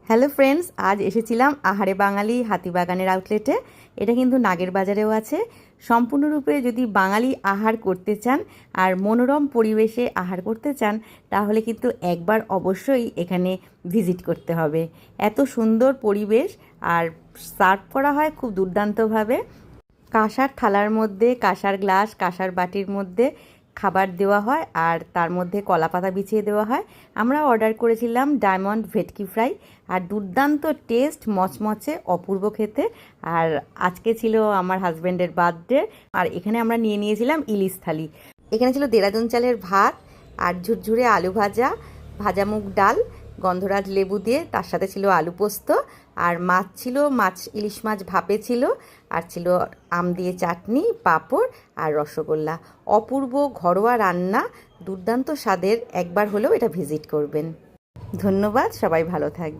Hello friends, আজ এসেছিলাম আহারে বাঙালি হাতিবাগানের আউটলেটে। এটা কিন্তু নাগের বাজারেও আছে। সম্পূর্ণরূপে যদি বাঙালি আহার করতে চান আর মনোরম পরিবেশে আহার করতে চান, তাহলে কিন্তু একবার অবশ্যই এখানে ভিজিট করতে হবে। এত সুন্দর পরিবেশ, আর সার্ভ করা হয় খুব দুর্দান্তভাবে। কাঁসার থালার মধ্যে, কাঁসার গ্লাস, কাঁসার বাটির মধ্যে খাবার দেওয়া হয়, আর তার মধ্যে কলা পাতা বিছিয়ে দেওয়া হয়। আমরা অর্ডার করেছিলাম ডায়মন্ড ভেটকি ফ্রাই, আর দুর্দান্ত টেস্ট, মচমচে, অপূর্ব খেতে। আর আজকে ছিল আমার হাজব্যান্ডের বার্থডে, আর এখানে আমরা নিয়ে নিয়েছিলাম ইলিশ থালি। এখানে ছিল দেরাদুন চালের ভাত, আর ঝুরঝুরে আলু ভাজা, ভাজা মুগ ডাল, গন্ধরাজ লেবু দিয়ে, তার সাথে ছিল আলু পোস্ত, আর মাছ ছিল, ইলিশ মাছ ভাপে ছিল, আর ছিল আম দিয়ে চাটনি, পাঁপড় আর রসগোল্লা। অপূর্ব ঘরোয়া রান্না, দুর্দান্ত স্বাদের। একবার হলেও এটা ভিজিট করবেন। ধন্যবাদ, সবাই ভালো থাকবে।